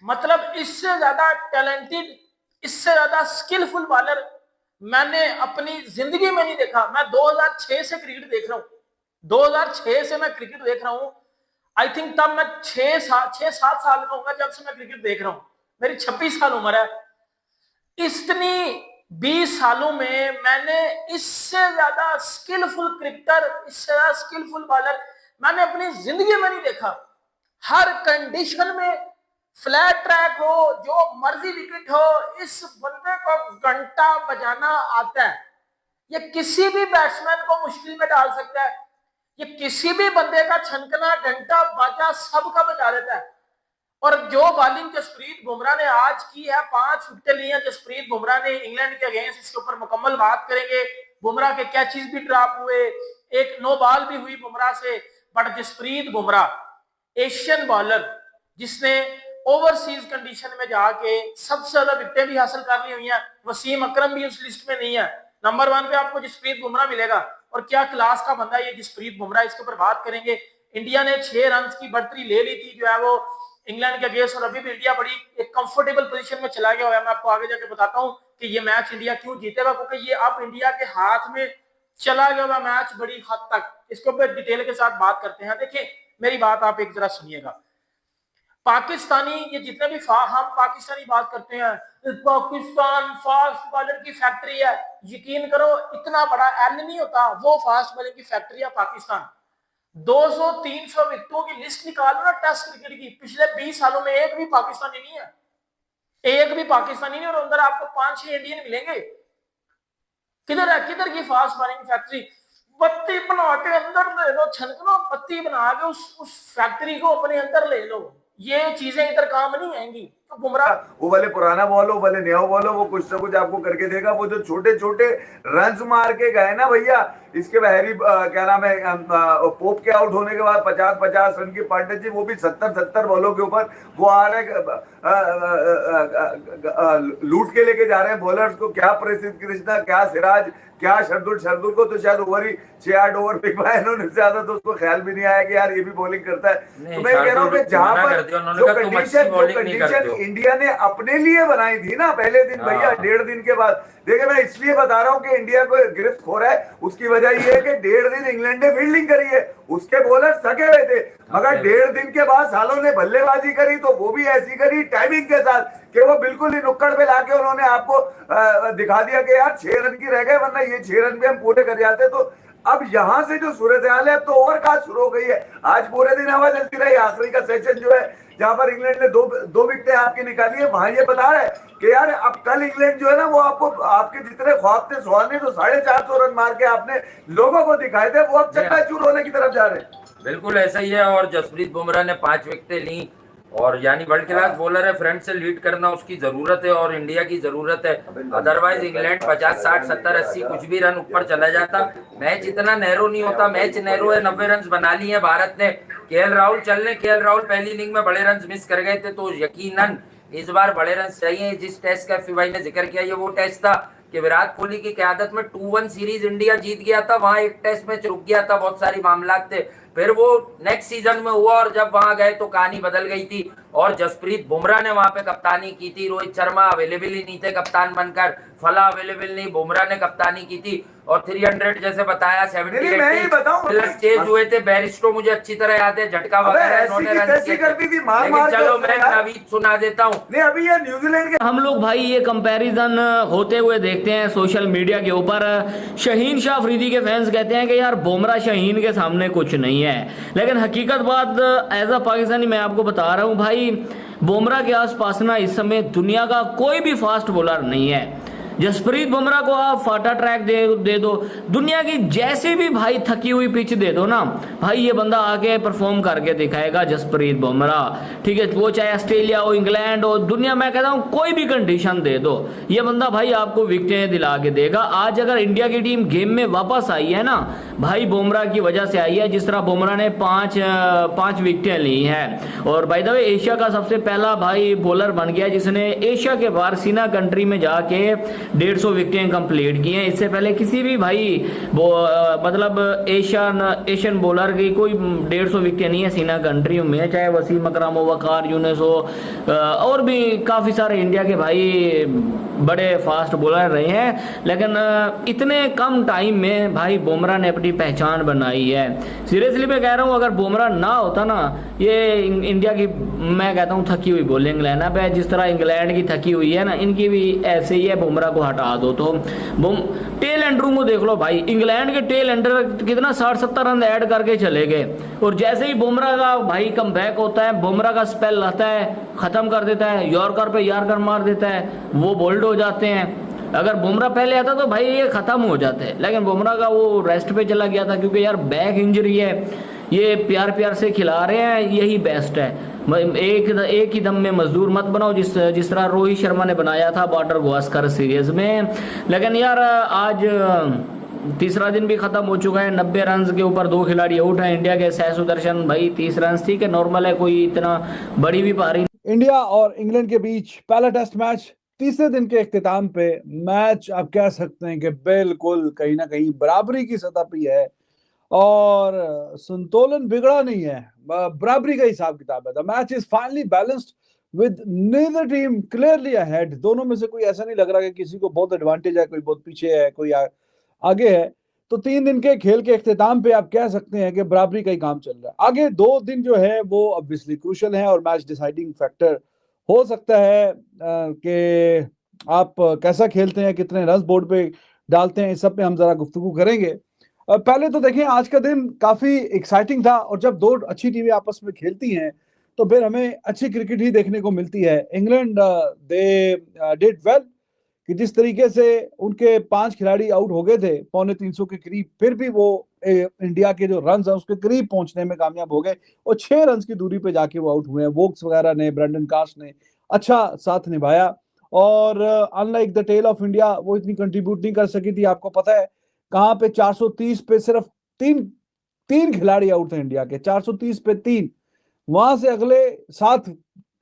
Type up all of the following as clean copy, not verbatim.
मतलब इससे ज्यादा टैलेंटेड, इससे ज्यादा स्किलफुल बॉलर मैंने अपनी जिंदगी में नहीं देखा। मैं 2006 से क्रिकेट देख रहा हूं, 2006 से मैं क्रिकेट देख रहा हूं। आई थिंक तब मैं 6-7 साल का होगा जब से मैं क्रिकेट देख रहा हूं। मेरी 26 साल उम्र है। इतनी 20 सालों में मैंने इससे ज्यादा स्किलफुल क्रिकेटर, इससे ज्यादा स्किलफुल बॉलर मैंने अपनी जिंदगी में नहीं देखा। हर कंडीशन में, फ्लैट ट्रैक हो, जो मर्जी विकेट हो, इस बंदे को घंटा बजाना आता है। ये किसी भी बैट्समैन को मुश्किल में डाल सकता है। ये किसी भी बंदे का छनकना, घंटा, बाजा सबका बजा देता है। और जो बॉलिंग जसप्रीत बुमराह ने आज की है, 5 विकेट ली है जसप्रीत बुमराह ने इंग्लैंड के अगेंस्ट, इसके ऊपर मुकम्मल बात करेंगे। बुमराह के कैचेस भी ड्रॉप हुए, एक नो बॉल भी हुई बुमराह से। But Jasprit Bumrah Asian bowler जिसने ओवरसीज कंडीशन में जाके सबसे ज्यादा विकेटें भी हासिल कर ली हुई हैं। वसीम अकरम भी उस लिस्ट में नहीं है। नंबर 1 पे आपको जसप्रीत बुमराह मिलेगा। और क्या क्लास का बंदा ये जसप्रीत बुमराह, इसके ऊपर बात करेंगे। इंडिया ने 6 रन की बढ़तरी ले ली थी जो है वो इंग्लैंड के अगेंस्ट, और अभी भी इंडिया बड़ी एक कंफर्टेबल पोजीशन में चला गया है। मैं आपको आगे जाके बताता हूं कि ये मैच इंडिया क्यों जीतेगा, क्योंकि ये अब इंडिया के हाथ में चला गया हुआ मैच बड़ी हद तक। इसके ऊपर डिटेल के साथ बात करते हैं। देखिए मेरी बात आप एक जरा सुनिएगा। पाकिस्तानी, ये जितने भी हम पाकिस्तानी बात करते हैं, पाकिस्तान फास्ट बॉलर की फैक्ट्री है। यकीन करो इतना बड़ा एल नहीं होता, वो फास्ट बॉलर की फैक्ट्री है पाकिस्तान। 200-300 विकेटों की लिस्ट निकालो ना टेस्ट क्रिकेट की, पिछले 20 सालों में एक भी पाकिस्तानी नहीं है, एक भी पाकिस्तानी नहीं। और अंदर आपको 5-6 इंडियन मिलेंगे। किधर है, किधर की फास्ट बॉलिंग फैक्ट्री? बत्ती बना के अंदर ले लो, छनकनो बत्ती बना के उस फैक्ट्री को अपने अंदर ले लो। ये चीजें इधर काम नहीं आएंगी। तो बुमराह, वो भले पुराना बॉल हो भले नया बॉल हो, वो कुछ ना कुछ आपको करके देगा। वो जो छोटे छोटे रन्स मार के गए ना भैया, इसके हैरी क्या नाम है, पोप के आउट होने के बाद 50-50 रन की पार्टनरशिप, वो भी 70-70 बॉलों के ऊपर वो आ रहे लूट के लेके जा रहे हैं बॉलर्स को। क्या प्रसिद्ध कृष्णा, क्या सिराज, क्या शरदुल को तो शायद ओवर ही 6-8 ओवर फेंक पाया इन्होंने ज्यादा, तो उसको ख्याल भी नहीं आया कि यार ये भी बॉलिंग करता है। तो मैं कह रहा हूँ कि जहां पर जो कंडीशन इंडिया ने अपने लिए बनाई थी ना पहले दिन भैया, 1.5 दिन के बाद, देखिए मैं इसलिए बता रहा हूँ कि इंडिया को गिरफ्त हो रहा है, उसकी वजह ये है कि 1.5 दिन इंग्लैंड ने फील्डिंग करी है, उसके बॉलर थके हुए थे। मगर 1.5 दिन के बाद सालों ने बल्लेबाजी करी, तो वो भी ऐसी करी टाइमिंग के साथ कि वो बिल्कुल ही नुक्कड़ पे लाके उन्होंने आपको दिखा दिया कि यार 6 रन की रह गए, वरना ये 6 रन भी हम पूरे कर जाते। तो अब यहां से जो सूरत हाल है, अब तो ओवर कास्ट शुरू हो गई है। आज पूरे दिन हवा चलती रही, आखिरी का सेशन जो है जहां पर इंग्लैंड ने दो विकेटें आपकी निकाली है, वहां ये बता रहा है कि यार अब कल इंग्लैंड जो है ना, वो आपको आपके जितने ख्वाब थे सुहाने, तो 450 रन मार के आपने लोगों को दिखाए थे, वो अब चकनाचूर होने की तरफ जा रहे हैं। बिल्कुल ऐसा ही है। और जसप्रीत बुमराह ने 5 विकेटें ली, और यानी वर्ल्ड क्लास बॉलर है। फ्रंट से लीड करना उसकी जरूरत है और इंडिया की जरूरत है। अदरवाइज इंग्लैंड 50, 60, 70, 80 कुछ भी रन ऊपर चला जाता। मैच इतना नैरो नहीं होता, मैच नैरो है। 90 रन बना लिए हैं भारत ने। केएल राहुल पहली इनिंग में बड़े रन मिस कर गए थे, तो यकीनन इस बार बड़े रन चाहिए। जिस टेस्ट का एफी भाई ने जिक्र किया, ये वो टेस्ट था कि विराट कोहली की क़यादत में 2-1 सीरीज इंडिया जीत गया था। वहां एक टेस्ट मैच रुक गया था, बहुत सारी मामला थे। फिर वो नेक्स्ट सीजन में हुआ, और जब वहां गए तो कहानी बदल गई थी। और जसप्रीत बुमराह ने वहां पे कप्तानी की थी। रोहित शर्मा अवेलेबल ही नहीं थे कप्तान बनकर, फला अवेलेबल नहीं, बुमराह ने कप्तानी की थी। और 300 जैसे बताया, 78 चेज हुए थे। बैरिस्टो मुझे अच्छी तरह याद है, झटका वगैरह इन्होंने रन किए थे। चलो मैं नवीद सुना देता हूँ। अभी ये न्यूजीलैंड के हम लोग भाई ये कंपैरिजन होते हुए देखते हैं सोशल मीडिया के ऊपर। शहीन शाह अफरीदी के फैंस कहते हैं कि यार बुमराह शहीन के सामने कुछ नहीं है, लेकिन हकीकत बात एज अ पाकिस्तानी मैं आपको बता रहा हूं भाई, बुमराह के आसपास ना इस समय दुनिया का कोई भी फास्ट बॉलर नहीं है। जसप्रीत बुमराह को आप फाटा ट्रैक दे दो, दुनिया की जैसी भी भाई थकी हुई पिच दे दो ना भाई, ये बंदा आके परफॉर्म करके दिखाएगा जसप्रीत बुमराह। ठीक है, वो चाहे ऑस्ट्रेलिया हो, इंग्लैंड हो, दुनिया मैं कहता हूँ कोई भी कंडीशन दे दो, ये बंदा भाई आपको विकेटें दिला के देगा। आज अगर इंडिया की टीम गेम में वापस आई है ना भाई बुमराह की वजह से आई है। जिस तरह बुमराह ने पांच विकेटें ली हैं और बाय द वे एशिया का सबसे पहला भाई बॉलर बन गया जिसने एशिया के बाहर सीना कंट्री में जाके 150 विकेटें कंप्लीट की हैं। इससे पहले किसी भी भाई मतलब एशियन बॉलर की कोई 150 विकेटें नहीं है सीना कंट्री में, चाहे वसीम अकरम हो, वकार यूनुस हो और भी काफ़ी सारे इंडिया के भाई बड़े फास्ट बॉलर रहे हैं। लेकिन इतने कम टाइम में भाई बुमराह ने अपनी पहचान बनाई है। सीरियसली मैं कह रहा हूँ, अगर बुमराह ना होता ना, ये इंडिया की मैं कहता हूँ थकी हुई बॉलिंग लाइनअप है। जिस तरह इंग्लैंड की थकी हुई है ना, इनकी भी ऐसे ही है। बुमराह को हटा दो तो टेल एंडरों को देख लो भाई, इंग्लैंड के टेल एंडर कितना 60-70 रन ऐड करके चले गए और जैसे ही बुमराह का भाई कम बैक होता है, बुमराह का स्पेल आता है, खत्म कर देता है, यॉर्कर पे यॉर्कर मार देता है, वो बोल्ड हो जाते हैं। अगर बुमराह पहले आता तो भाई ये खत्म हो जाते, लेकिन बुमराह का वो रेस्ट पे चला गया था क्योंकि यार बैक इंजरी है। ये प्यार से खिला रहे हैं, यही बेस्ट है। एक ही दम में मजदूर मत बनाओ जिस तरह रोहित शर्मा ने बनाया था बॉर्डर गावस्कर सीरीज में। लेकिन यार आज तीसरा दिन भी खत्म हो चुका है। 90 रन के ऊपर 2 खिलाड़ी आउट है इंडिया के। सह सुदर्शन भाई 30 रन, ठीक है, नॉर्मल है, कोई इतना बड़ी भी पारी। इंडिया और इंग्लैंड के बीच पहला टेस्ट मैच तीसरे दिन के इख्तिताम पे मैच आप कह सकते हैं कि बिल्कुल कहीं ना कहीं बराबरी की सतह पे है और संतुलन बिगड़ा नहीं है, बराबरी का हिसाब किताब है। The match is finally balanced with neither team clearly ahead. दोनों में से कोई ऐसा नहीं लग रहा कि किसी को बहुत एडवांटेज है, कोई बहुत पीछे है, कोई आगे है। तो 3 दिन के खेल के इख्तिताम पे आप कह सकते हैं कि बराबरी का ही काम चल रहा है। आगे 2 दिन जो है वो ऑब्वियसली क्रूशियल है और मैच डिसाइडिंग फैक्टर हो सकता है कि आप कैसा खेलते हैं, कितने रन बोर्ड पे डालते हैं, इस सब पे हम जरा गुफ्तगू करेंगे। पहले तो देखें, आज का दिन काफी एक्साइटिंग था और जब 2 अच्छी टीमें आपस में खेलती हैं तो फिर हमें अच्छी क्रिकेट ही देखने को मिलती है। इंग्लैंड दे डिड वेल कि जिस तरीके से उनके 5 खिलाड़ी आउट हो गए थे 350 के करीब, फिर भी वो इंडिया के जो रन है उसके करीब पहुंचने में कामयाब हो गए और 6 रन की दूरी पे जाके वो आउट हुए हैं। वोक्स वगैरह ने, ब्रेंडन कास्ट ने अच्छा साथ निभाया और unlike the tail of India वो इतनी कंट्रीब्यूट नहीं कर सकी थी। आपको पता है कहां पे 430 पे सिर्फ तीन खिलाड़ी आउट थे इंडिया के, 430 पे 3, वहां से अगले 7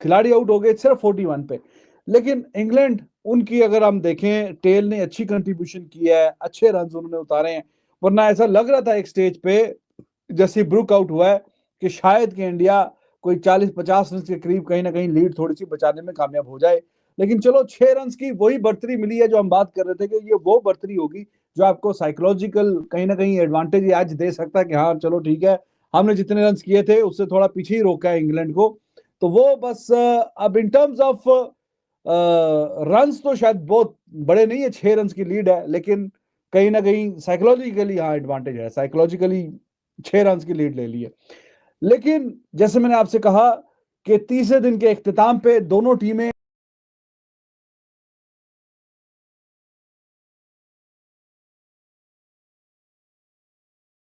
खिलाड़ी आउट हो गए सिर्फ 41 पे। लेकिन इंग्लैंड, उनकी अगर हम देखें, टेल ने अच्छी कंट्रीब्यूशन की है, अच्छे रन उन्होंने उतारे हैं। वरना ऐसा लग रहा था एक स्टेज पे जैसे ब्रुक आउट हुआ है कि शायद कि इंडिया कोई 40-50 रन के करीब कहीं ना कहीं लीड थोड़ी सी बचाने में कामयाब हो जाए। लेकिन चलो 6 रन की वही बढ़तरी मिली है जो हम बात कर रहे थे कि ये वो बढ़तरी होगी जो आपको साइकोलॉजिकल कहीं ना कहीं एडवांटेज आज दे सकता है कि हाँ चलो ठीक है, हमने जितने रन किए थे उससे थोड़ा पीछे ही रोका है इंग्लैंड को। तो वो बस अब इन टर्म्स ऑफ रन्स तो शायद बहुत बड़े नहीं है, 6 रन की लीड है, लेकिन कहीं ना कहीं साइकोलॉजिकली हाँ एडवांटेज है, साइकोलॉजिकली 6 रन की लीड ले ली है। लेकिन जैसे मैंने आपसे कहा कि तीसरे दिन के इख्तिताम पे दोनों टीमें